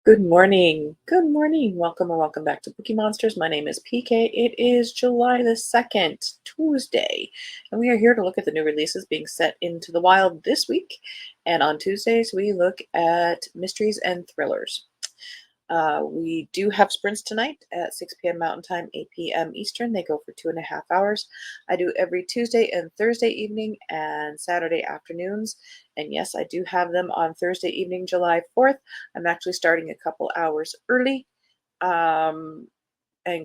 Good morning. Good morning. Welcome or welcome back to Bookeemonsters. My name is PK. It is July the 2nd, Tuesday, and we are here to look at the new releases being set into the wild this week. And on Tuesdays, we look at mysteries and thrillers. We do have sprints tonight at 6 p.m. Mountain Time, 8 p.m. Eastern. They go for 2.5 hours. I do every Tuesday and Thursday evening and Saturday afternoons. And yes, I do have them on Thursday evening, July 4th. I'm actually starting a couple hours early and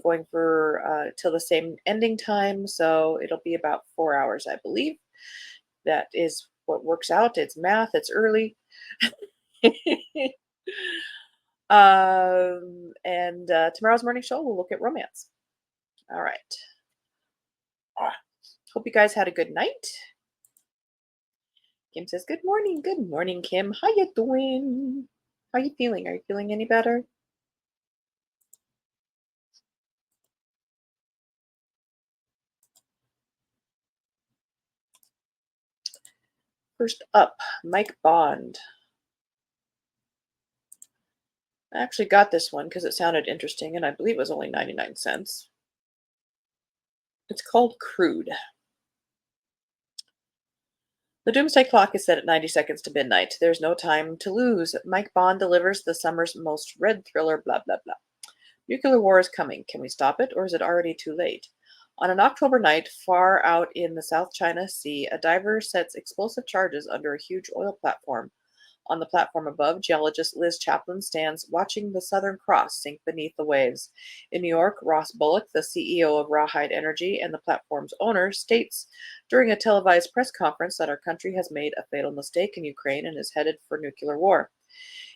going for till the same ending time. So it'll be about 4 hours, I believe. That is what works out. It's math, it's early. And tomorrow's morning show, we'll look at romance. All right. Ah, hope you guys had a good night. Kim says, good morning. Good morning, Kim. How you doing? How you feeling? Are you feeling any better? First up, Mike Bond. I actually got this one because it sounded interesting, and I believe it was only 99 cents. It's called Crude. The doomsday clock is set at 90 seconds to midnight. There's no time to lose. Mike Bond delivers the summer's most read thriller, blah, blah, blah. Nuclear war is coming. Can we stop it, or is it already too late? On an October night, far out in the South China Sea, a diver sets explosive charges under a huge oil platform. On the platform above, geologist Liz Chaplin stands watching the Southern Cross sink beneath the waves. In New York, Ross Bullock, the CEO of Rawhide Energy and the platform's owner, states during a televised press conference that our country has made a fatal mistake in Ukraine and is headed for nuclear war.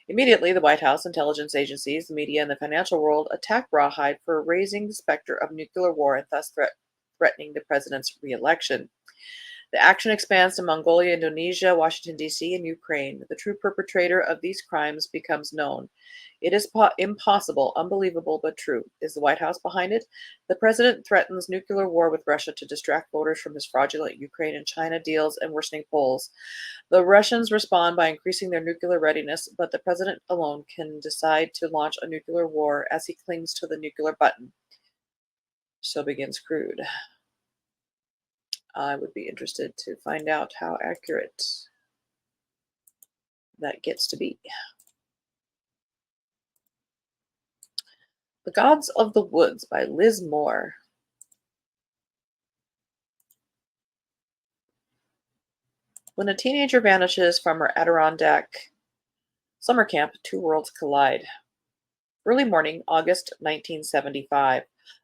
Immediately, the White House, intelligence agencies, the media, and the financial world attack Rawhide for raising the specter of nuclear war and thus threatening the president's reelection. The action expands to Mongolia, Indonesia, Washington, D.C., and Ukraine. The true perpetrator of these crimes becomes known. It is impossible, unbelievable, but true. Is the White House behind it? The president threatens nuclear war with Russia to distract voters from his fraudulent Ukraine and China deals and worsening polls. The Russians respond by increasing their nuclear readiness, but the president alone can decide to launch a nuclear war as he clings to the nuclear button. So begins Crude. I would be interested to find out how accurate that gets to be. The Gods of the Woods by Liz Moore. When a teenager vanishes from her Adirondack summer camp, two worlds collide. Early morning, August 1975.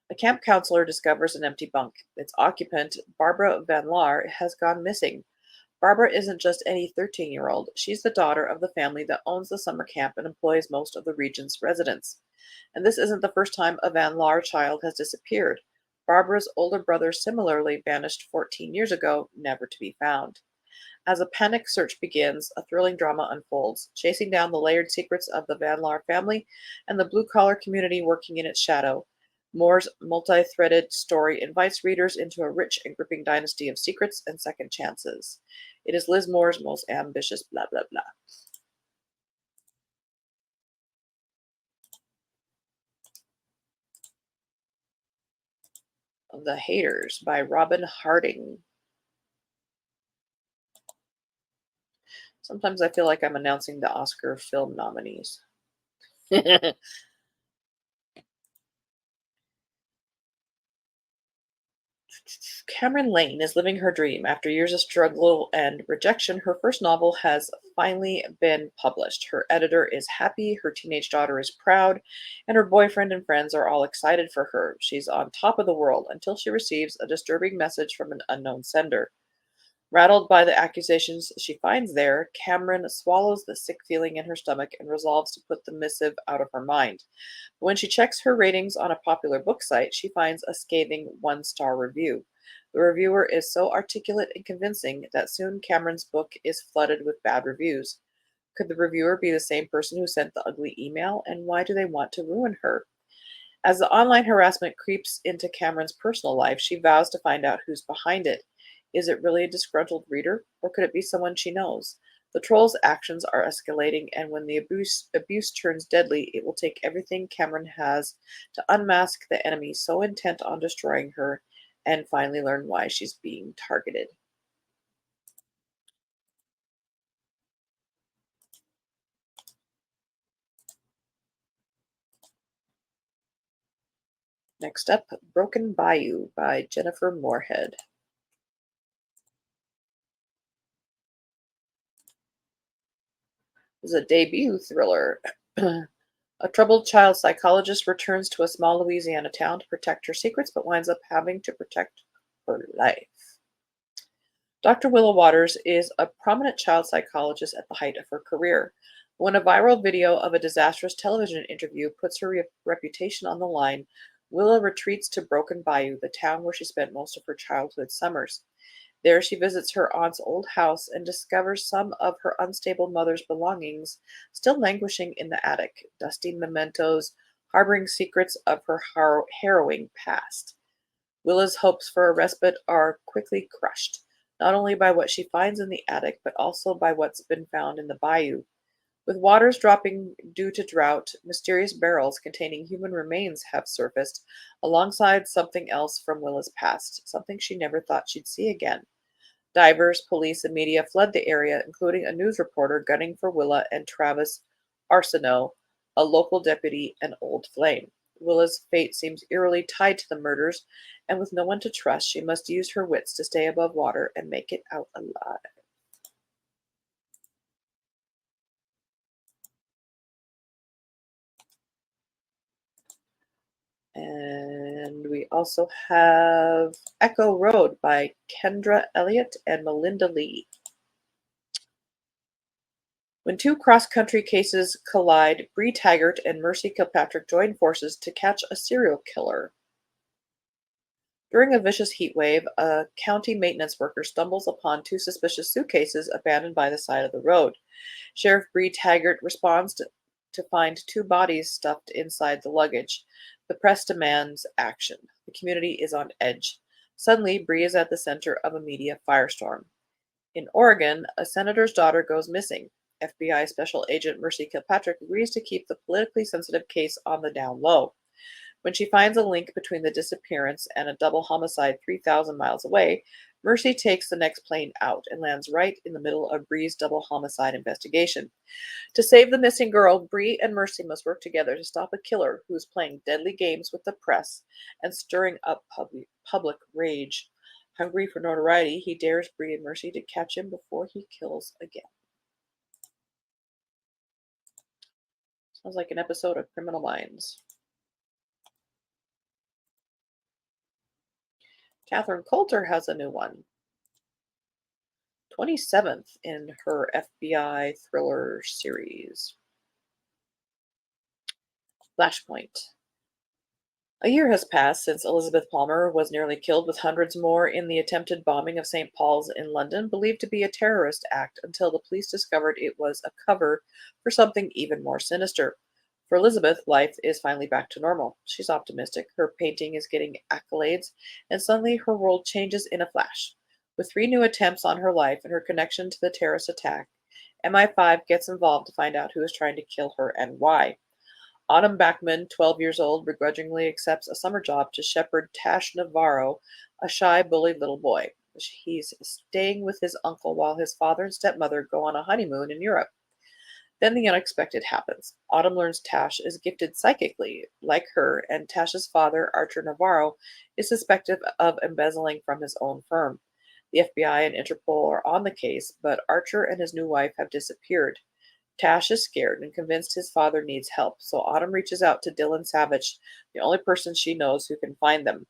A camp counselor discovers an empty bunk. Its occupant, Barbara Van Laar, has gone missing. Barbara isn't just any 13-year-old. She's the daughter of the family that owns the summer camp and employs most of the region's residents. And this isn't the first time a Van Laar child has disappeared. Barbara's older brother similarly vanished 14 years ago, never to be found. As a panic search begins, a thrilling drama unfolds, chasing down the layered secrets of the Van Laar family and the blue-collar community working in its shadow. Moore's multi-threaded story invites readers into a rich and gripping dynasty of secrets and second chances. It is Liz Moore's most ambitious blah, blah, blah. The Haters by Robin Harding. Sometimes I feel like I'm announcing the Oscar film nominees. Cameron Lane is living her dream. After years of struggle and rejection, her first novel has finally been published. Her editor is happy, her teenage daughter is proud, and her boyfriend and friends are all excited for her. She's on top of the world until she receives a disturbing message from an unknown sender. Rattled by the accusations she finds there, Cameron swallows the sick feeling in her stomach and resolves to put the missive out of her mind. But when she checks her ratings on a popular book site, she finds a scathing one-star review. The reviewer is so articulate and convincing that soon Cameron's book is flooded with bad reviews. Could the reviewer be the same person who sent the ugly email, and why do they want to ruin her? As the online harassment creeps into Cameron's personal life, she vows to find out who's behind it. Is it really a disgruntled reader, or could it be someone she knows? The troll's actions are escalating, and when the abuse turns deadly, it will take everything Cameron has to unmask the enemy so intent on destroying her and finally learn why she's being targeted. Next up, Broken Bayou by Jennifer Moorhead. This is a debut thriller. A troubled child psychologist returns to a small Louisiana town to protect her secrets, but winds up having to protect her life. Dr. Willow Waters is a prominent child psychologist at the height of her career. When a viral video of a disastrous television interview puts her reputation on the line, Willow retreats to Broken Bayou, the town where she spent most of her childhood summers. There, she visits her aunt's old house and discovers some of her unstable mother's belongings still languishing in the attic, dusty mementos harboring secrets of her harrowing past. Willa's hopes for a respite are quickly crushed, not only by what she finds in the attic, but also by what's been found in the bayou. With waters dropping due to drought, mysterious barrels containing human remains have surfaced, alongside something else from Willa's past, something she never thought she'd see again. Divers, police, and media flood the area, including a news reporter gunning for Willa and Travis Arsenault, a local deputy and old flame. Willa's fate seems eerily tied to the murders, and with no one to trust, she must use her wits to stay above water and make it out alive. And we also have Echo Road by Kendra Elliott and Melinda Lee. When two cross-country cases collide, Bree Taggart and Mercy Kilpatrick join forces to catch a serial killer. During a vicious heat wave, a county maintenance worker stumbles upon two suspicious suitcases abandoned by the side of the road. Sheriff Bree Taggart responds to find two bodies stuffed inside the luggage. The press demands action. The community is on edge. Suddenly, Bree is at the center of a media firestorm. In Oregon, a senator's daughter goes missing. FBI Special Agent Mercy Kilpatrick agrees to keep the politically sensitive case on the down low. When she finds a link between the disappearance and a double homicide 3,000 miles away, Mercy takes the next plane out and lands right in the middle of Bree's double homicide investigation. To save the missing girl, Bree and Mercy must work together to stop a killer who is playing deadly games with the press and stirring up public rage. Hungry for notoriety, he dares Bree and Mercy to catch him before he kills again. Sounds like an episode of Criminal Minds. Catherine Coulter has a new one. 27th in her FBI thriller series. Flashpoint. A year has passed since Elizabeth Palmer was nearly killed, with hundreds more in the attempted bombing of St. Paul's in London, believed to be a terrorist act, until the police discovered it was a cover for something even more sinister. For Elizabeth, life is finally back to normal. She's optimistic, her painting is getting accolades, and suddenly her world changes in a flash. With three new attempts on her life and her connection to the terrorist attack, MI5 gets involved to find out who is trying to kill her and why. Autumn Backman, 12 years old, begrudgingly accepts a summer job to shepherd Tash Navarro, a shy, bullied little boy. He's staying with his uncle while his father and stepmother go on a honeymoon in Europe. Then the unexpected happens. Autumn learns Tash is gifted psychically, like her, and Tash's father, Archer Navarro, is suspected of embezzling from his own firm. The FBI and Interpol are on the case, but Archer and his new wife have disappeared. Tash is scared and convinced his father needs help, so Autumn reaches out to Dylan Savage, the only person she knows who can find them.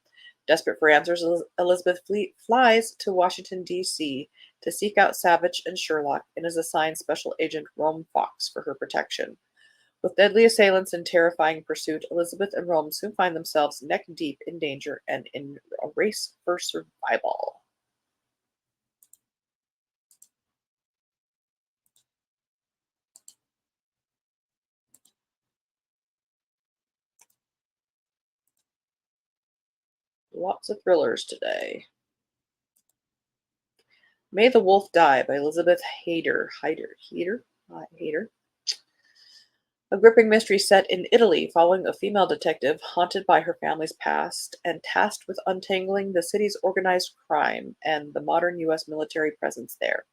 Desperate for answers, Elizabeth flies to Washington, D.C. to seek out Savage and Sherlock, and is assigned Special Agent Rome Fox for her protection. With deadly assailants in terrifying pursuit, Elizabeth and Rome soon find themselves neck deep in danger and in a race for survival. Lots of thrillers today. May the Wolf Die by Elizabeth Hayder. A gripping mystery set in Italy following a female detective haunted by her family's past and tasked with untangling the city's organized crime and the modern U.S. military presence there.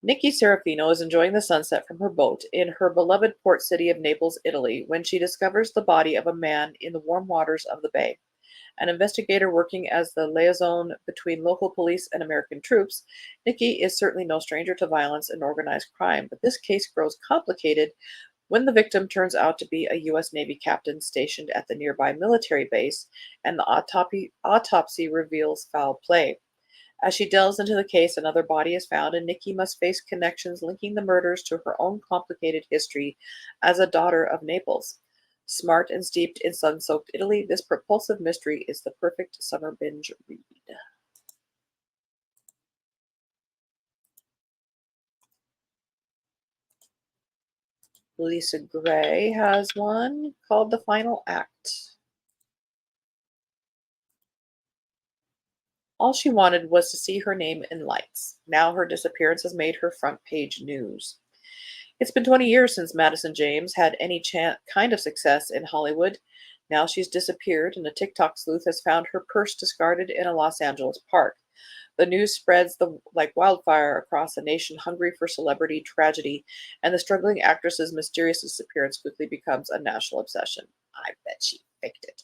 Nikki Serafino is enjoying the sunset from her boat in her beloved port city of Naples, Italy, when she discovers the body of a man in the warm waters of the bay. An investigator working as the liaison between local police and American troops, Nikki is certainly no stranger to violence and organized crime, but this case grows complicated when the victim turns out to be a U.S. Navy captain stationed at the nearby military base, and the autopsy reveals foul play. As she delves into the case, another body is found, and Nikki must face connections linking the murders to her own complicated history as a daughter of Naples. Smart and steeped in sun soaked Italy, this propulsive mystery is the perfect summer binge read. Lisa Gray has one called The Final Act. All she wanted was to see her name in lights. Now her disappearance has made her front page news. It's been 20 years since Madison James had any kind of success in Hollywood. Now she's disappeared, and a TikTok sleuth has found her purse discarded in a Los Angeles park. The news spreads like wildfire across a nation hungry for celebrity tragedy, and the struggling actress's mysterious disappearance quickly becomes a national obsession. I bet she faked it.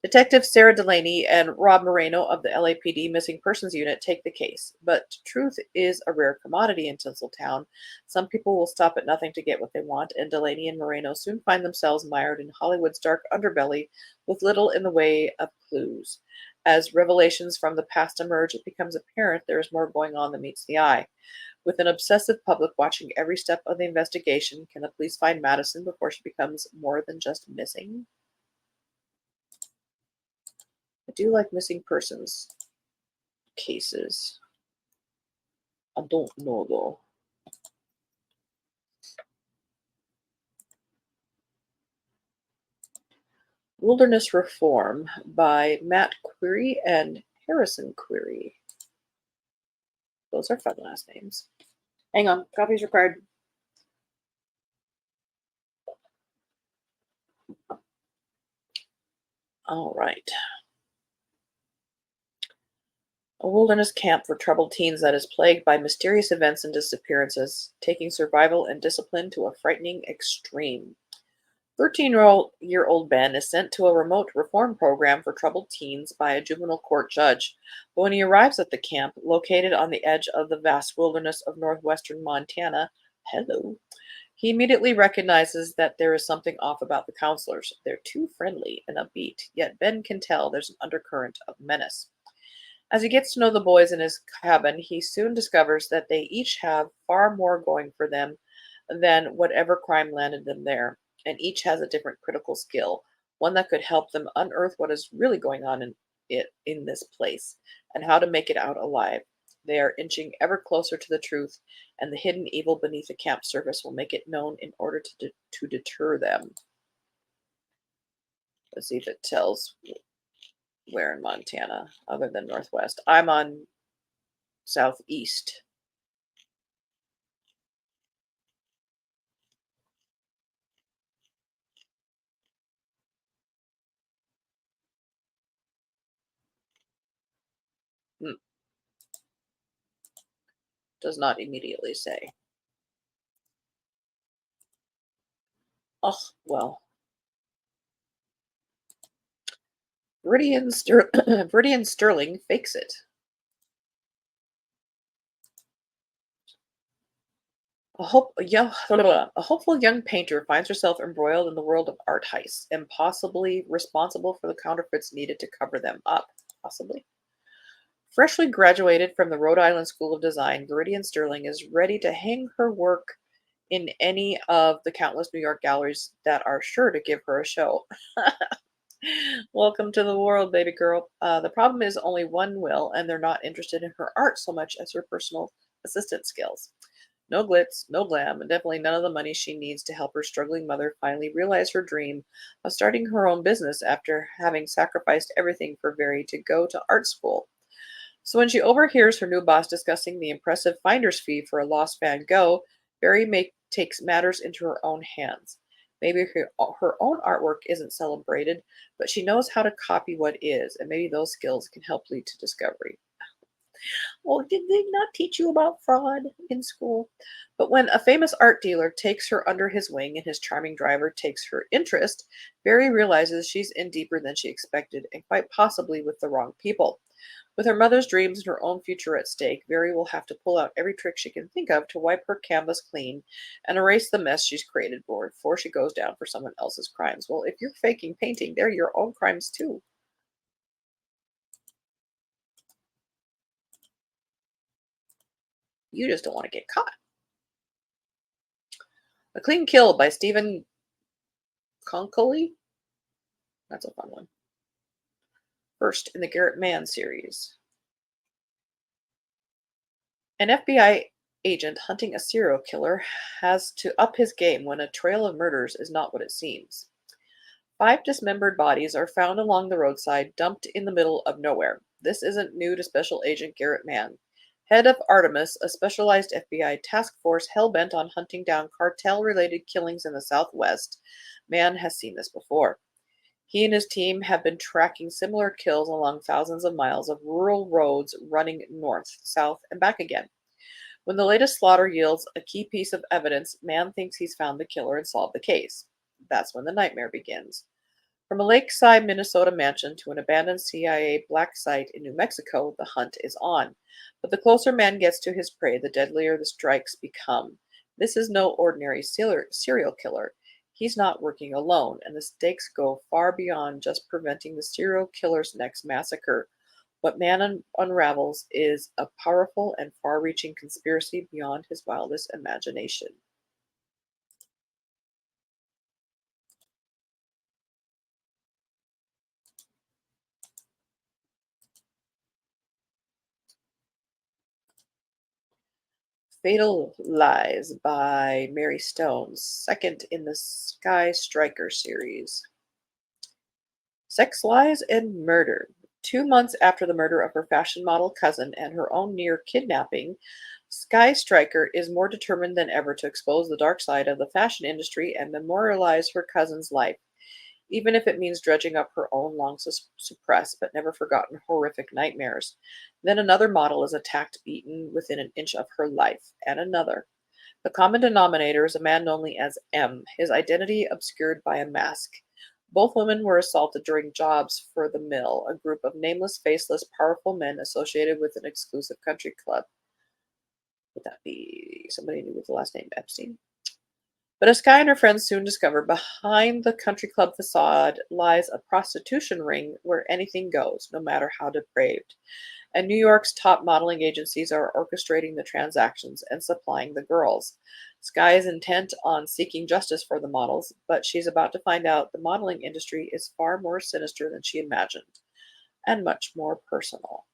Detectives Sarah Delaney and Rob Moreno of the LAPD Missing Persons Unit take the case, but truth is a rare commodity in Tinseltown. Some people will stop at nothing to get what they want, and Delaney and Moreno soon find themselves mired in Hollywood's dark underbelly with little in the way of clues. As revelations from the past emerge, it becomes apparent there is more going on than meets the eye. With an obsessive public watching every step of the investigation, can the police find Madison before she becomes more than just missing? I do like missing persons cases. I don't know though. Wilderness Reform by Matt Query and Harrison Query. Those are fun last names. Hang on, coffee's required. All right. A wilderness camp for troubled teens that is plagued by mysterious events and disappearances, taking survival and discipline to a frightening extreme. 13-year-old Ben is sent to a remote reform program for troubled teens by a juvenile court judge. But when he arrives at the camp, located on the edge of the vast wilderness of northwestern Montana, hello, he immediately recognizes that there is something off about the counselors. They're too friendly and upbeat, yet Ben can tell there's an undercurrent of menace. As he gets to know the boys in his cabin, he soon discovers that they each have far more going for them than whatever crime landed them there, and each has a different critical skill, one that could help them unearth what is really going on in this place and how to make it out alive. They are inching ever closer to the truth, and the hidden evil beneath the camp surface will make it known in order to deter them. Let's see if it tells where in Montana, other than Northwest. I'm on Southeast. Hmm, does not immediately say. Oh, well. Viridian Sterling fakes it. A hopeful young painter finds herself embroiled in the world of art heists and possibly responsible for the counterfeits needed to cover them up. Possibly. Freshly graduated from the Rhode Island School of Design, Viridian Sterling is ready to hang her work in any of the countless New York galleries that are sure to give her a show. Welcome to the world, baby girl. The problem is only one will, and they're not interested in her art so much as her personal assistant skills. No glitz, no glam, and definitely none of the money she needs to help her struggling mother finally realize her dream of starting her own business after having sacrificed everything for Very to go to art school. So when she overhears her new boss discussing the impressive finder's fee for a lost Van Gogh, takes matters into her own hands. Maybe her own artwork isn't celebrated, but she knows how to copy what is, and maybe those skills can help lead to discovery. Well, did they not teach you about fraud in school? But when a famous art dealer takes her under his wing and his charming driver takes her interest, Barry realizes she's in deeper than she expected, and quite possibly with the wrong people. With her mother's dreams and her own future at stake, Very will have to pull out every trick she can think of to wipe her canvas clean and erase the mess she's created before she goes down for someone else's crimes. Well, if you're faking painting, they're your own crimes too. You just don't want to get caught. A Clean Kill by Stephen Konkoly. That's a fun one. First in the Garrett Mann series. An FBI agent hunting a serial killer has to up his game when a trail of murders is not what it seems. Five dismembered bodies are found along the roadside, dumped in the middle of nowhere. This isn't new to Special Agent Garrett Mann. Head of Artemis, a specialized FBI task force hell-bent on hunting down cartel-related killings in the Southwest, Mann has seen this before. He and his team have been tracking similar kills along thousands of miles of rural roads running north, south, and back again. When the latest slaughter yields a key piece of evidence, Mann thinks he's found the killer and solved the case. That's when the nightmare begins. From a lakeside Minnesota mansion to an abandoned CIA black site in New Mexico, the hunt is on. But the closer man gets to his prey, the deadlier the strikes become. This is no ordinary serial killer. He's not working alone, and the stakes go far beyond just preventing the serial killer's next massacre. What man unravels is a powerful and far reaching conspiracy beyond his wildest imagination. Fatal Lies by Mary Stone, second in the Sky Striker series. Sex, lies, and murder. 2 months after the murder of her fashion model cousin and her own near kidnapping, Sky Striker is more determined than ever to expose the dark side of the fashion industry and memorialize her cousin's life, even if it means dredging up her own long suppressed but never forgotten horrific nightmares. Then another model is attacked, beaten within an inch of her life, and another. The common denominator is a man known only as M, his identity obscured by a mask. Both women were assaulted during jobs for the Mill, a group of nameless, faceless, powerful men associated with an exclusive country club. Would that be somebody new with the last name Epstein? But as Skye and her friends soon discover, behind the country club facade lies a prostitution ring where anything goes, no matter how depraved. And New York's top modeling agencies are orchestrating the transactions and supplying the girls. Skye is intent on seeking justice for the models, but she's about to find out the modeling industry is far more sinister than she imagined, and much more personal.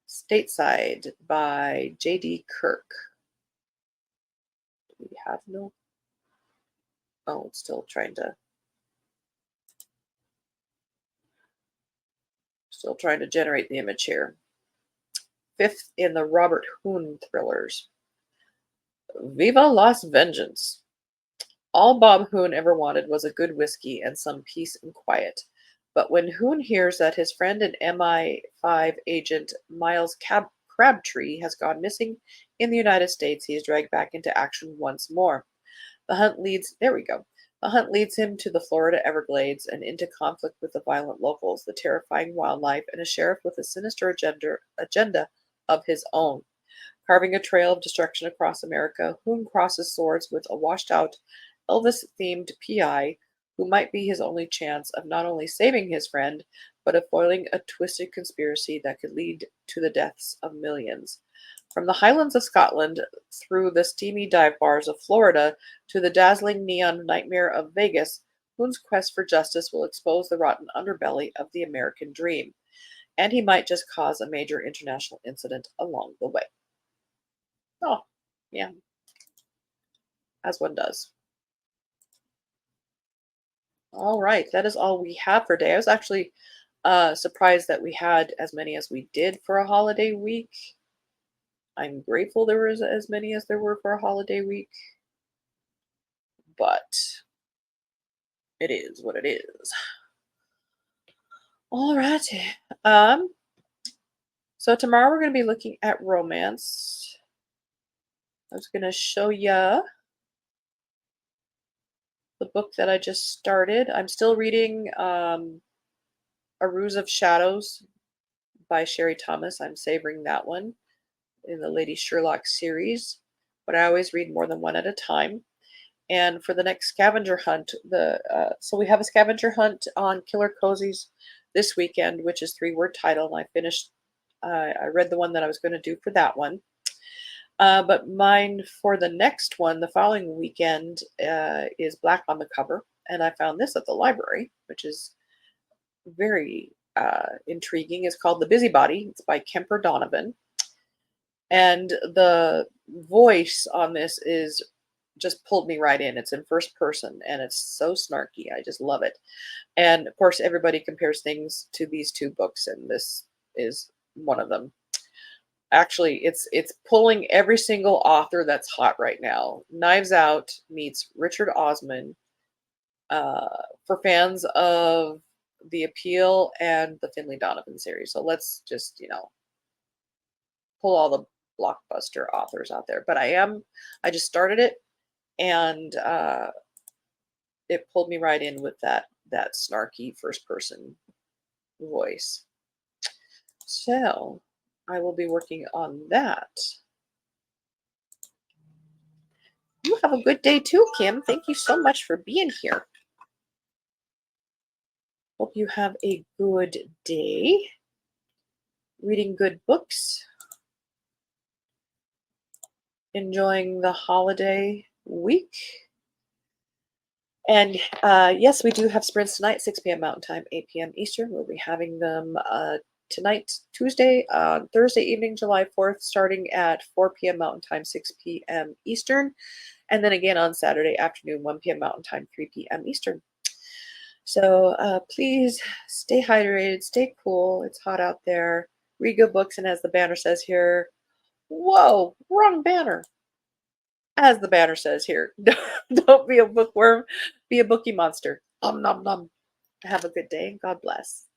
Stateside by J.D. Kirk. Do we have no? Oh, it's still trying to generate the image here. Fifth in the Robert Hoon thrillers. Viva Las Vengeance. All Bob Hoon ever wanted was a good whiskey and some peace and quiet. But when Hoon hears that his friend and MI5 agent Miles Crabtree has gone missing in the United States, he is dragged back into action once more. The hunt leads, there we go. The hunt leads him to the Florida Everglades and into conflict with the violent locals, the terrifying wildlife, and a sheriff with a sinister agenda of his own. Carving a trail of destruction across America, Hoon crosses swords with a washed out, Elvis themed PI who might be his only chance of not only saving his friend, but of foiling a twisted conspiracy that could lead to the deaths of millions. From the highlands of Scotland, through the steamy dive bars of Florida, to the dazzling neon nightmare of Vegas, Hoon's quest for justice will expose the rotten underbelly of the American dream. And he might just cause a major international incident along the way. Oh, yeah. as one does. All right, that is all we have for today. I was actually surprised that we had as many as we did for a holiday week. I'm grateful there was as many as there were for a holiday week, but it is what it is. All righty. Um, so tomorrow we're going to be looking at romance. I was going to show you the book that I just started. I'm still reading A Ruse of Shadows by Sherry Thomas. I'm savoring that one in the Lady Sherlock series, but I always read more than one at a time. And for the next scavenger hunt, so we have a scavenger hunt on Killer Cozies this weekend, which is 3-word title. And I finished. I read the one that I was going to do for that one. But mine for the next one, the following weekend, is Black on the Cover, and I found this at the library, which is very intriguing. It's called The Busybody. It's by Kemper Donovan, and the voice on this is just pulled me right in. It's in first person, and it's so snarky. I just love it. And of course, everybody compares things to these two books, and this is one of them. Actually, it's pulling every single author that's hot right now. Knives Out meets Richard Osman, for fans of The Appeal and the Finley Donovan series. So let's just, pull all the blockbuster authors out there. But I just started it, and it pulled me right in with that snarky first person voice. So I will be working on that. You have a good day too, Kim. Thank you so much for being here. Hope you have a good day reading good books, enjoying the holiday week. And yes, we do have sprints tonight, 6 p.m. Mountain Time, 8 p.m. Eastern. We'll be having them tonight, Tuesday, Thursday evening, July 4th, starting at 4 p.m. Mountain Time, 6 p.m. Eastern. And then again on Saturday afternoon, 1 p.m. Mountain Time, 3 p.m. Eastern. So please stay hydrated, stay cool. It's hot out there. Read good books, and as the banner says here, whoa, wrong banner. As the banner says here, don't be a bookworm, be a bookie monster. Nom nom nom. Have a good day. God bless.